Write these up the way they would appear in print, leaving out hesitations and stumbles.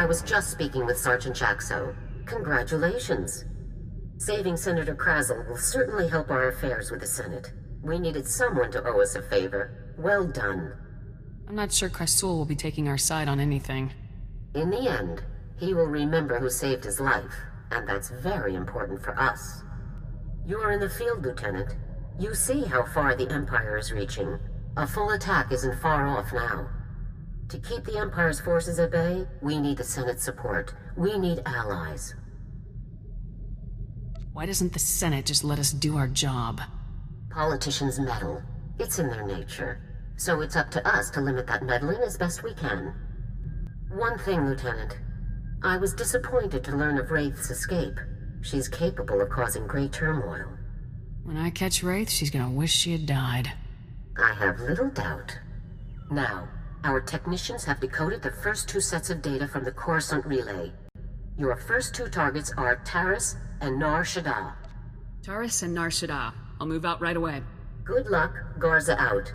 I was just speaking with Sergeant Jaxo. Congratulations. Saving Senator Krazel will certainly help our affairs with the Senate. We needed someone to owe us a favor. Well done. I'm not sure Krasul will be taking our side on anything. In the end, he will remember who saved his life, and that's very important for us. You're in the field, Lieutenant. You see how far the Empire is reaching. A full attack isn't far off now. To keep the Empire's forces at bay, we need the Senate's support. We need allies. Why doesn't the Senate just let us do our job? Politicians meddle. It's in their nature. So it's up to us to limit that meddling as best we can. One thing, Lieutenant. I was disappointed to learn of Wraith's escape. She's capable of causing great turmoil. When I catch Wraith, she's gonna wish she had died. I have little doubt. Now, our technicians have decoded the first 2 sets of data from the Coruscant relay. Your first 2 targets are Taris and Nar Shaddaa. Taris and Nar Shaddaa. I'll move out right away. Good luck. Garza out.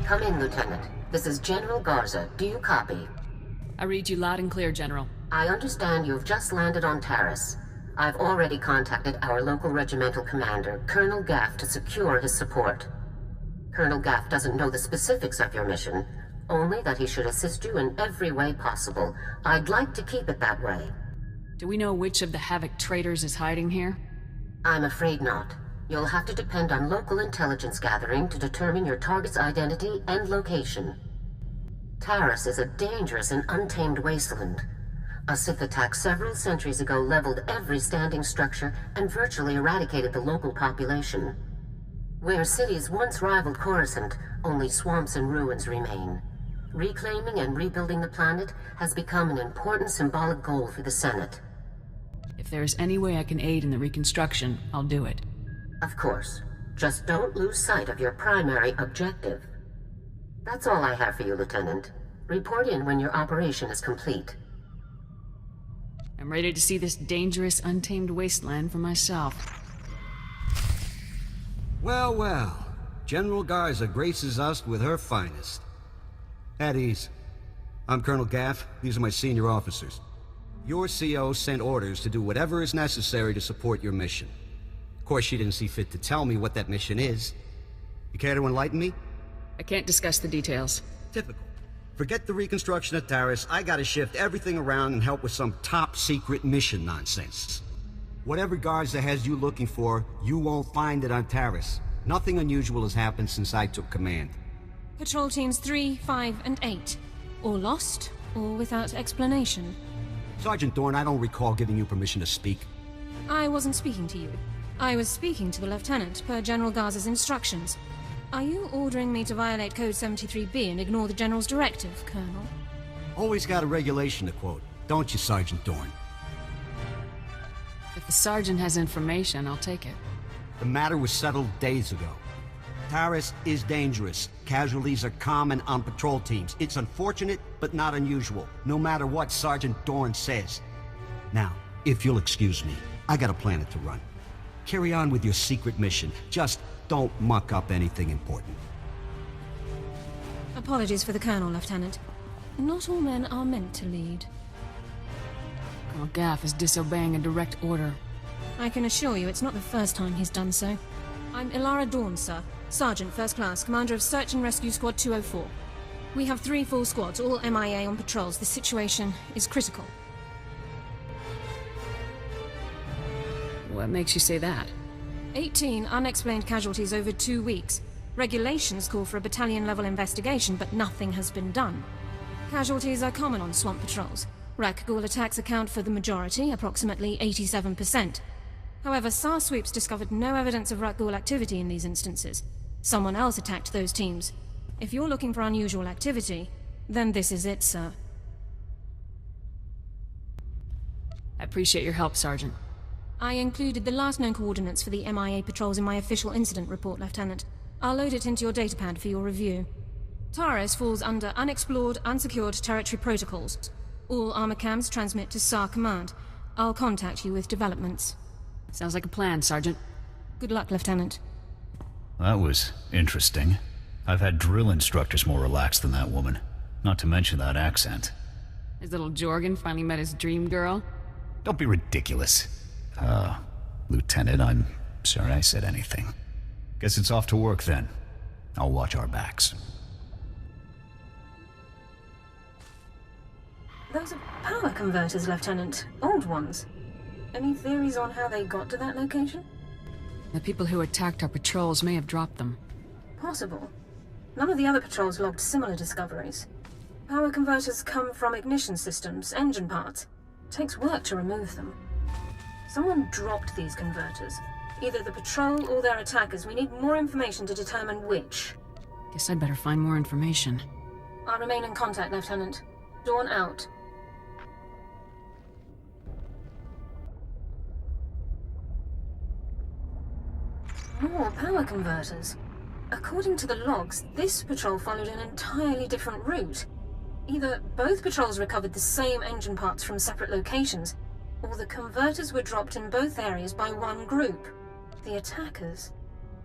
Come in, Lieutenant. This is General Garza. Do you copy? I read you loud and clear, General. I understand you've just landed on Taris. I've already contacted our local regimental commander, Colonel Gaff, to secure his support. Colonel Gaff doesn't know the specifics of your mission, only that he should assist you in every way possible. I'd like to keep it that way. Do we know which of the Havoc traitors is hiding here? I'm afraid not. You'll have to depend on local intelligence gathering to determine your target's identity and location. Taris is a dangerous and untamed wasteland. A Sith attack several centuries ago leveled every standing structure and virtually eradicated the local population. Where cities once rivaled Coruscant, only swamps and ruins remain. Reclaiming and rebuilding the planet has become an important symbolic goal for the Senate. If there's any way I can aid in the reconstruction, I'll do it. Of course. Just don't lose sight of your primary objective. That's all I have for you, Lieutenant. Report in when your operation is complete. I'm ready to see this dangerous, untamed wasteland for myself. Well, well. General Garza graces us with her finest. At ease. I'm Colonel Gaff. These are my senior officers. Your CO sent orders to do whatever is necessary to support your mission. Of course, she didn't see fit to tell me what that mission is. You care to enlighten me? I can't discuss the details. Typical. Forget the reconstruction of Taris. I gotta shift everything around and help with some top-secret mission nonsense. Whatever Garza has you looking for, you won't find it on Taris. Nothing unusual has happened since I took command. Patrol teams 3, 5, and 8. All lost, or without explanation. Sergeant Dorn, I don't recall giving you permission to speak. I wasn't speaking to you. I was speaking to the Lieutenant, per General Garza's instructions. Are you ordering me to violate Code 73B and ignore the General's directive, Colonel? Always got a regulation to quote, don't you, Sergeant Dorn? If the Sergeant has information, I'll take it. The matter was settled days ago. Taris is dangerous. Casualties are common on patrol teams. It's unfortunate, but not unusual, no matter what Sergeant Dorn says. Now, if you'll excuse me, I got a planet to run. Carry on with your secret mission. Just don't muck up anything important. Apologies for the Colonel, Lieutenant. Not all men are meant to lead. Colonel Gaff is disobeying a direct order. I can assure you it's not the first time he's done so. I'm Ilara Dawn, sir. Sergeant, First Class, Commander of Search and Rescue Squad 204. We have 3 full squads, all MIA on patrols. The situation is critical. What makes you say that? 18 unexplained casualties over 2 weeks. Regulations call for a battalion-level investigation, but nothing has been done. Casualties are common on swamp patrols. Rakghoul attacks account for the majority, approximately 87%. However, SAR sweeps discovered no evidence of Rakghoul activity in these instances. Someone else attacked those teams. If you're looking for unusual activity, then this is it, sir. I appreciate your help, Sergeant. I included the last known coordinates for the MIA patrols in my official incident report, Lieutenant. I'll load it into your datapad for your review. Taris falls under Unexplored, Unsecured Territory Protocols. All armor cams transmit to SAR Command. I'll contact you with developments. Sounds like a plan, Sergeant. Good luck, Lieutenant. That was interesting. I've had drill instructors more relaxed than that woman. Not to mention that accent. His little Jorgen finally met his dream girl? Don't be ridiculous. Lieutenant, I'm sorry I said anything. Guess it's off to work then. I'll watch our backs. Those are power converters, Lieutenant. Old ones. Any theories on how they got to that location? The people who attacked our patrols may have dropped them. Possible. None of the other patrols logged similar discoveries. Power converters come from ignition systems, engine parts. Takes work to remove them. Someone dropped these converters. Either the patrol or their attackers. We need more information to determine which. Guess I'd better find more information. I'll remain in contact, Lieutenant. Dawn out. More power converters. According to the logs, this patrol followed an entirely different route. Either both patrols recovered the same engine parts from separate locations, or the converters were dropped in both areas by one group. The attackers.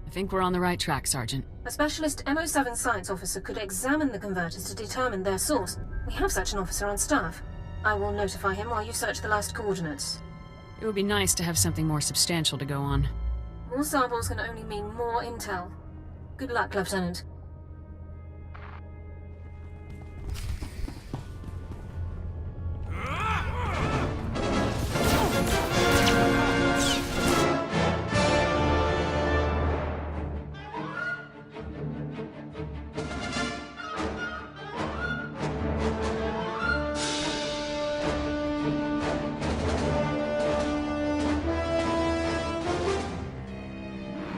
I think we're on the right track, Sergeant. A specialist MO7 science officer could examine the converters to determine their source. We have such an officer on staff. I will notify him while you search the last coordinates. It would be nice to have something more substantial to go on. More samples can only mean more intel. Good luck, Lieutenant.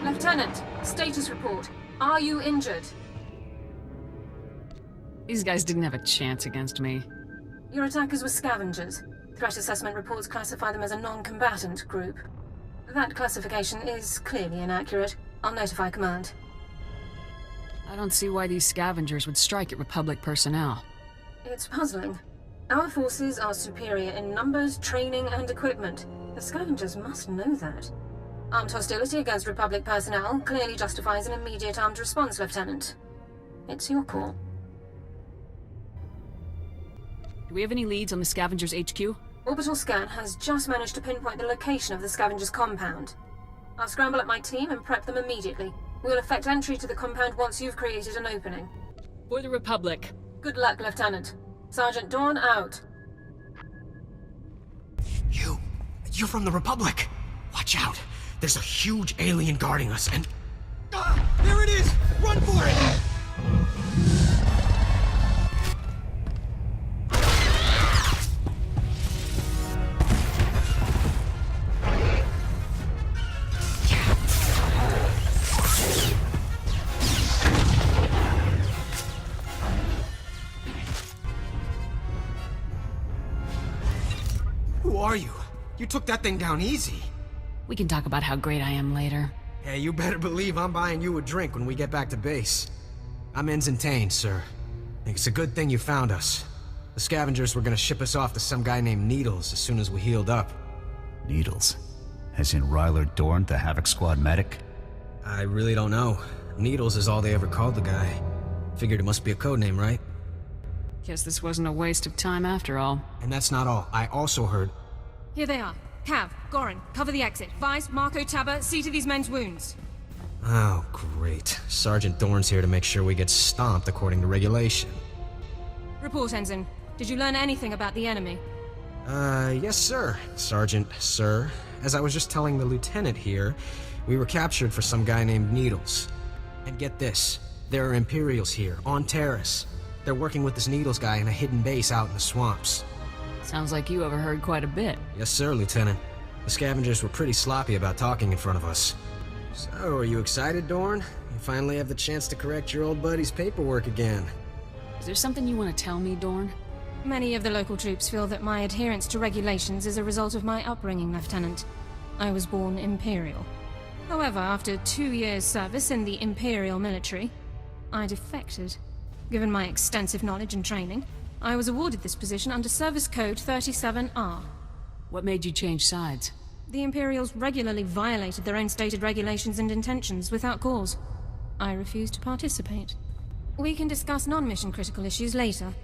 Lieutenant, status report. Are you injured? These guys didn't have a chance against me. Your attackers were scavengers. Threat assessment reports classify them as a non-combatant group. That classification is clearly inaccurate. I'll notify command. I don't see why these scavengers would strike at Republic personnel. It's puzzling. Our forces are superior in numbers, training, and equipment. The scavengers must know that. Armed hostility against Republic personnel clearly justifies an immediate armed response, Lieutenant. It's your call. Do we have any leads on the Scavengers HQ? Orbital scan has just managed to pinpoint the location of the Scavengers compound. I'll scramble up my team and prep them immediately. We'll effect entry to the compound once you've created an opening. For the Republic. Good luck, Lieutenant. Sergeant Dawn out. You're from the Republic. Watch out. There's a huge alien guarding us, and... there it is! Run for it! Who are you? You took that thing down easy. We can talk about how great I am later. Yeah, you better believe I'm buying you a drink when we get back to base. I'm Ensign Tane, sir. It's a good thing you found us. The scavengers were gonna ship us off to some guy named Needles as soon as we healed up. Needles? As in Ryler Dorn, the Havoc Squad medic? I really don't know. Needles is all they ever called the guy. Figured it must be a code name, right? Guess this wasn't a waste of time after all. And that's not all. I also heard... Here they are. Cav, Gorin, cover the exit. Vice, Marco, Tabba, see to these men's wounds. Oh, great. Sergeant Dorn's here to make sure we get stomped according to regulation. Report, Ensign. Did you learn anything about the enemy? Yes, sir. Sergeant, sir. As I was just telling the lieutenant here, we were captured for some guy named Needles. And get this, there are Imperials here, on Taris. They're working with this Needles guy in a hidden base out in the swamps. Sounds like you overheard quite a bit. Yes, sir, Lieutenant. The scavengers were pretty sloppy about talking in front of us. So, are you excited, Dorn? You finally have the chance to correct your old buddy's paperwork again. Is there something you want to tell me, Dorn? Many of the local troops feel that my adherence to regulations is a result of my upbringing, Lieutenant. I was born Imperial. However, after 2 years' service in the Imperial military, I defected. Given my extensive knowledge and training, I was awarded this position under Service Code 37R. What made you change sides? The Imperials regularly violated their own stated regulations and intentions without cause. I refused to participate. We can discuss non-mission critical issues later.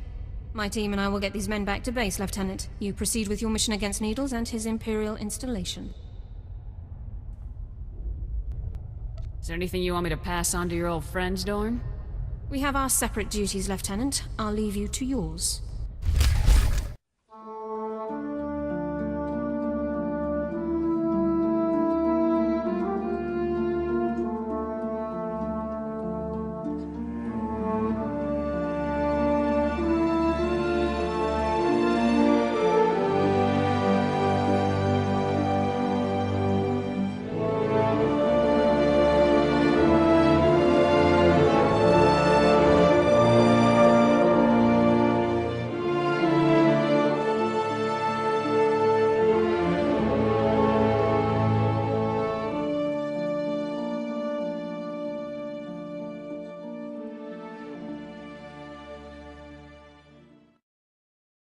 My team and I will get these men back to base, Lieutenant. You proceed with your mission against Needles and his Imperial installation. Is there anything you want me to pass on to your old friends, Dorn? We have our separate duties, Lieutenant. I'll leave you to yours.